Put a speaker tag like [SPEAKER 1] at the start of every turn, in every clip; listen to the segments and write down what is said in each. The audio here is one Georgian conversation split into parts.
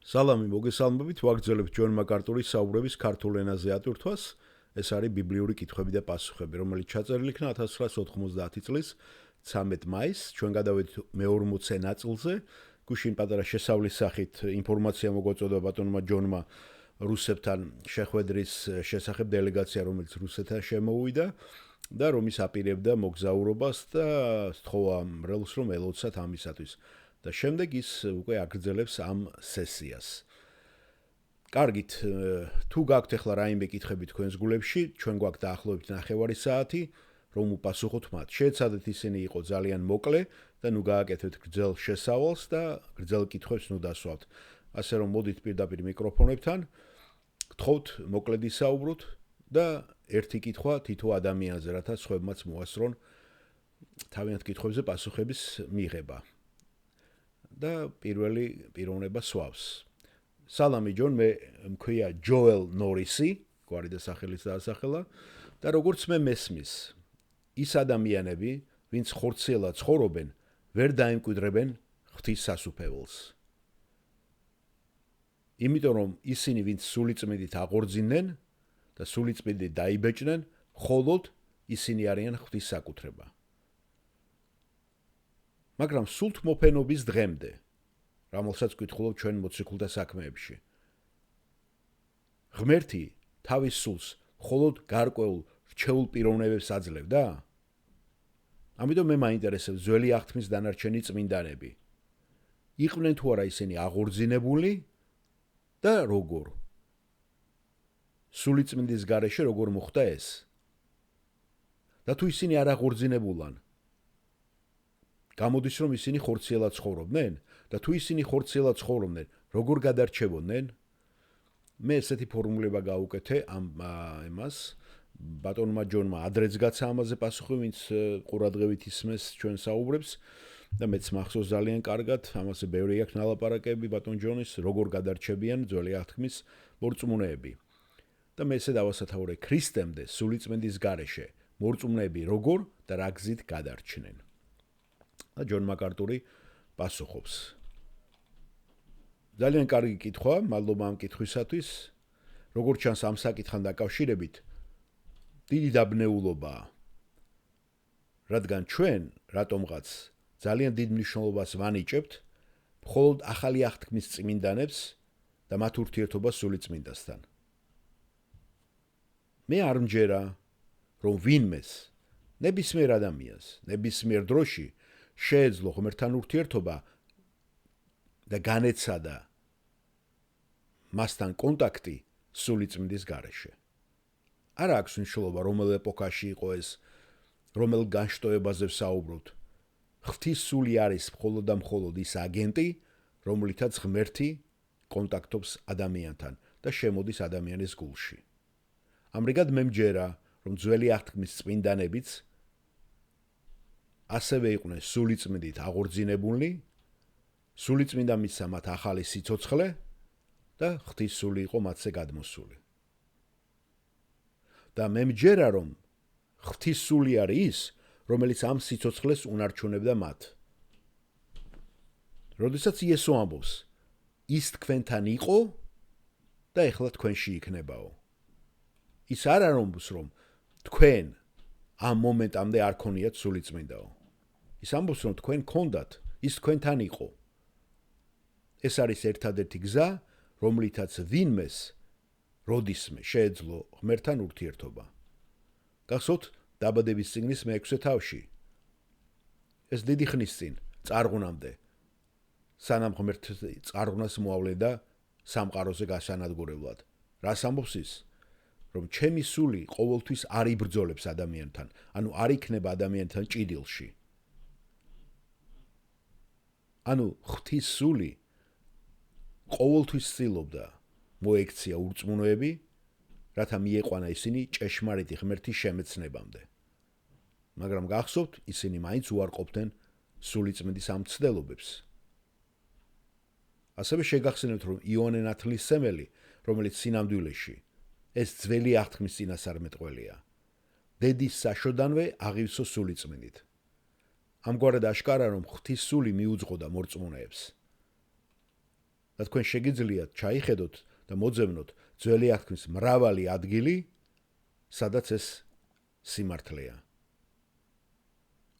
[SPEAKER 1] სალამი მოგესალმებით, ვაგრძელებთ ჯონ მაკარტურის საუბრების ქართულ ენაზე ატვირთვას. ეს არის ბიბლიური კითხვები და პასუხები, რომელიც ჩაწერილი იქნა 1990 წლის 13 მაისს. ჩვენ გადავედით მე-40 ნაწილზე. გუშინ პატარა შესავლის სახით ინფორმაცია მოგვაწოდა ბატონმა ჯონმა რუსებთან შეხვედრის შესახებ დელეგაცია, რომელიც რუსეთთან შემოვიდა და რომის აპირებდა მოგზაურობას და სთხოვა მრევლს, რომ ელოცათ ამისათვის. და შემდეგ ის უკვე აგრძელებს ამ სესიას. კარგით, თუ გაქვთ ახლა რაიმე კითხვები თქვენს გულებში, ჩვენ გვაქვს დაახლოებით 9 საათი, რომ უპასუხოთ მათ. შეეცადეთ ისინი იყო ძალიან მოკლე და ნუ გააკეთეთ გრძელ შესავალს და გრძელ კითხვებს ნუ დასვავთ. ასე რომ მოდით პირდაპირ მიკროფონებთან, გთხოვთ მოკლედ ისაუბროთ და ერთი კითხვა თითო ადამიანზე, რათა სხვებმაც მოასწრონ თავიანთ კითხვებზე პასუხების მიღება. და პირველი პიროვნება სვავს. სალამი ჯონ, მე მქვია ჯოელ ნორისი, გვარი და სახელიც დაასახელა და როგორც მე მესმის, ის ადამიანები, ვინც ხორციელად ცხოვრობენ, ვერ დაემკვიდრებენ ღვთის სასუფეველს. იმიტომ რომ ისინი, ვინც სულიწმიდით აღორძინდნენ და სულიწმიდით დაიბეჭდნენ, მხოლოდ ისინი არიან ღვთის საკუთრება. მაგრამ სულთ მოფენობის დღემდე, რომელსაც გკითხულობ ჩვენ მოციქულთა საქმეებში. ღმერთი თავის სულს მხოლოდ გარკვეულ რჩეულ პიროვნებებს აძლევდა? ამიტომ მე მაინტერესებს ძველი აღთქმის დანარჩენი წმინდანები. იყვნენ თუ არა ისინი აღორძინებული და როგორ? სულიწმინდის გარეშე როგორ მოხდა ეს? და თუ ისინი არ აღორძინებულან, გამოდის რომ ისინი ხორციელად ცხოვრობდნენ და თუ ისინი ხორციელად ცხოვრობდნენ, როგორ გადარჩებოდნენ? მე ესეთი ფორმულება გავუკეთე ამ ემას. ბატონმა ჯონმა ადრეც გაცა ამაზე პასუხი, ვინც ყურადღებით ისმეს ჩვენ საუბრებს და მეც მახსოვს ძალიან კარგად, ამაზე ბევრი აქვს ნალაპარაკები ბატონ ჯონის, როგორ გადარჩებიან ძველი აღთქმის მორწმუნეები. და მე ესე დავასათაურე ქრისტემდე სულიწმინდის გარეშე მორწმუნეები როგორ და რა გზით გადარჩნენ. და ჯონ მაკარტური პასუხობს. ძალიან კარგი კითხვა, მადლობა ამ კითხვისათვის. როგორც ჩანს ამ საკითხთან დაკავშირებით, დიდი დაბნეულობაა. რადგან ჩვენ რატომღაც ძალიან დიდ მნიშვნელობას ვანიჭებთ მხოლოდ ახალი აღთქმის წმინდანებს და მათ ურთიერთობას სულიწმინდასთან. მე არ მჯერა, რომ ვინმეს, ნებისმიერ ადამიანს, ნებისმიერ დროში შეეძლო ღმერთთან ურთიერთობა და განეცადა მასთან კონტაქტი სულიწმინდის გარეშე. არა აქვს მნიშვნელობა, რომელ ეპოქაში იყო ეს, რომელ განშტოებაზე ვსაუბრობთ. ღვთის სული არის მხოლოდ და მხოლოდ ის აგენტი, რომლითაც ღმერთი კონტაქტობს ადამიანთან და შემოდის ადამიანის გულში. ამრიგად მე მჯერა, რომ ძველი აღთქმის წმინდანებიც ასევე იყვნენ სულიწმიდით აღორძინებულნი, სულიწმინდა მისცა მათ ახალი სიცოცხლე და ღვთის სული იყო მათზე გადმოსული. და მე მჯერა, რომ ღვთის სული არის ის, რომელიც ამ სიცოცხლეს უნარჩუნებდა მათ. როდესაც იესო ამბობს, ის თქვენთან იყო და ეხლა თქვენში იქნებაო. ის არ ამბობს, რომ თქვენ ამ მომენტამდე არ ქონიათ სულიწმინდაო. ის ამბობს, რომ თქვენ გქონდათ, ის თქვენთან იყო. ეს არის ერთადერთი გზა, რომლითაც ვინმეს როდისმე შეეძლო ღმერთთან ურთიერთობა. გახსოვთ დაბადების წიგნის მე-6 თავში. ეს დიდი ხნის წინ წარღვნამდე, სანამ ღმერთი წარღვნას მოავლენდა სამყაროზე გასანადგურებლად. რას ამბობს ის? რომ ჩემი სული ყოველთვის არ იბრძოლებს ადამიანთან, ანუ არ იქნება ადამიანთან ჭიდილში. ანუ ღვთის სული ყოველთვის ცდილობდა მოექცია ურწმუნოები, რათა მიეყვანა ისინი ჭეშმარიტი ღმერთის შემეცნებამდე. მაგრამ გახსოვთ, ისინი მაინც უარყოფდნენ სულიწმინდის ამ ცდილობებს. ასევე შეგახსენებთ, რომ იოანე ნათლისმცემელი, რომელიც სინამდვილეში ეს ძველი აღთქმის წინასწარმეტყველია, დედის საშოდანვე აღივსო სულიწმინდით. ამგვარად აშკარა, რომ ღვთის სული მიუძღოდა მორწმუნეებს. და თქვენ შეგიძლიათ ჩაიხედოთ და მოძებნოთ ძველი აღთქმის მრავალი ადგილი, სადაც ეს სიმართლეა.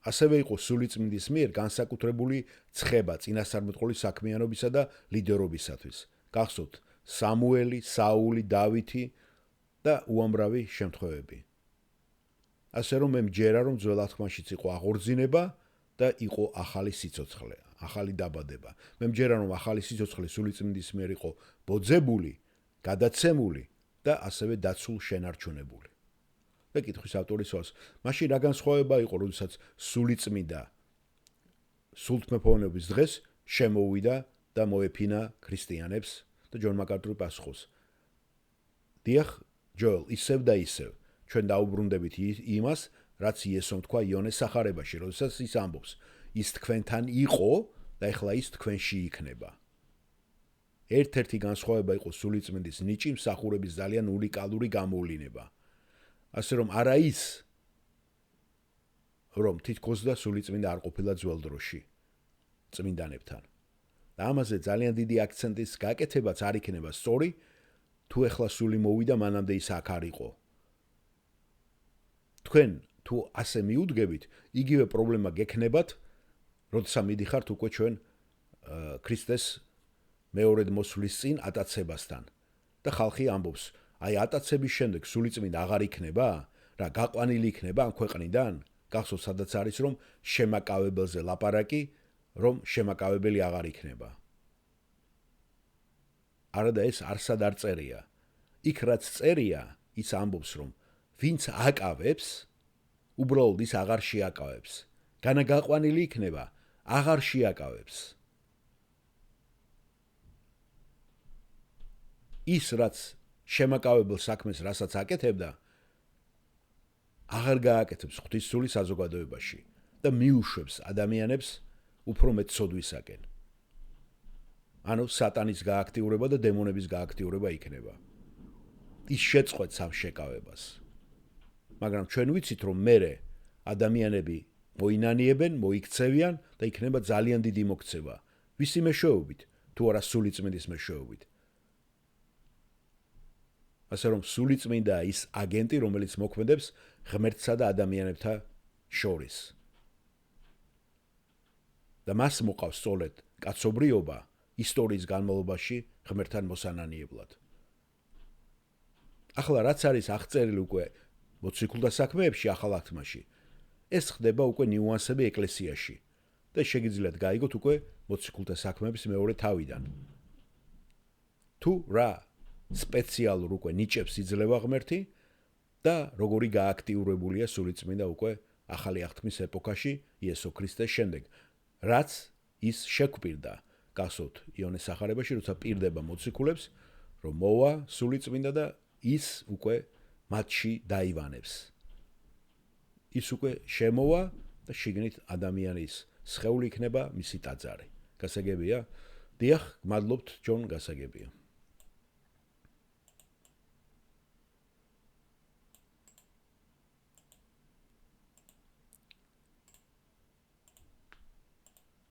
[SPEAKER 1] ასევე იყო სულიწმინდის მიერ განსაკუთრებული ცხება წინასწარმეტყველის საქმიანობისა და ლიდერობისათვის. გახსოვთ სამუელი, საული, დავითი და უამრავი შემთხვევები. ასე რომ მე მჯერა, რომ ძველ აღთქმაშიც იყო აღორძინება და იყო ახალი სიცოცხლე, ახალი დაბადება. მე მჯერა, რომ ახალი სიცოცხლე სულიწმინდის მიერ იყო ბოძებული, გადაცემული და ასევე დაცულ შენარჩუნებული. და კითხვის ავტორის სვავს, მაშინ რა განსხვავება იყო, როდესაც სულიწმინდა სულთმეფოვნების დღეს შემოვიდა და მოეფინა ქრისტიანებს და ჯონ მაკარტური პასუხობს. დიახ, ჯოელ, ისევ და ისევ, ჩვენ დაუბრუნდებით იმას, რაც იესომ თქვა იონეს სახარებაში, როდესაც ის ამბობს, ის თქვენთან იყო და ეხლა ის თქვენში იქნება. ერთ-ერთი განსხვავება იყო სულიწმინდის ნიჭი მსახურების ძალიან უნიკალური გამოვლინება. ასე რომ არა ის, რომ თითქოს და სულიწმინდა არ ყოფილა ძველ დროში წმინდანებთან. და ამაზე ძალიან დიდი აქცენტის გაკეთებაც არ იქნება სწორი, თუ ეხლა სული მოვიდა, მანამდე ის აქ არ იყო. თქვენ თუ ასე მიუდგებით, იგივე პრობლემა გექნებათ, როდესაც მიდიხართ უკვე ჩვენ ქრისტეს მეორედ მოსვლის წინ ატაცებასთან. და ხალხი ამბობს, აი ატაცების შემდეგ სულიწმინდა აღარ იქნება? რა გაყვანილი იქნება ამ ქვეყნიდან? გახსოვთ, სადაც არის რომ შემაკავებელზე ლაპარაკი, რომ შემაკავებელი აღარ იქნება. არადა ეს არსად არ წერია. იქ რაც წერია, ის ამბობს, რომ ვინც აკავებს, უბრალოდ ის აღარ შეაკავებს. განაგაყვანილი იქნება, აღარ შეაკავებს. ის რაც შემაკავებელ საქმეს რასაც აკეთებდა, აღარ გააკეთებს ღვთისმსხური საზოგადოებაში და მიუშვებს ადამიანებს უფრო მეტ ცოდვისაკენ. ანუ სატანის გააქტიურება და დემონების გააქტიურება იქნება. ის შეწყვეტს ამ შეკავებას. მაგრამ ჩვენ ვიცით, რომ მერე ადამიანები მოინანიებენ, მოიქცევიან და იქნება ძალიან დიდი მოქცევა. ვისი მეშვეობით, თუ არა სულიწმინდის მეშვეობით. ასე რომ სულიწმინდა ის აგენტი, რომელიც მოქმედებს ღმერთსა და ადამიანებთან შორის. და მას მოყავს სწორედ კაცობრიობა ისტორიის განმავლობაში ღმერთთან მოსანანიებლად. ახლა რაც არის აღწერილი უკვე მოციქულთა საქმეებში ახალ აღთქმაში, ეს ხდება უკვე ნიუანსები ეკლესიაში და შეგიძლიათ გაიგოთ უკვე მოციქულთა საქმეების მეორე თავიდან. თუ რა სპეციალურ უკვე ნიჭებს იძლევა ღმერთი და როგორი გააქტიურებულია სულიწმინდა უკვე ახალი აღთქმის ეპოქაში იესო ქრისტეს შემდეგ, რაც ის შეგვპირდა, გახსოვთ იონეს სახარებაში, როცა პირდება მოციქულებს, რომ მოვა სულიწმინდა და ის უკვე მათში დაივანებს. ის უკვე შემოვა და შიგნით ადამიანის სხეული იქნება მისი ტაძარი. გასაგებია? დიახ, გმადლობთ, ჯონ, გასაგებია.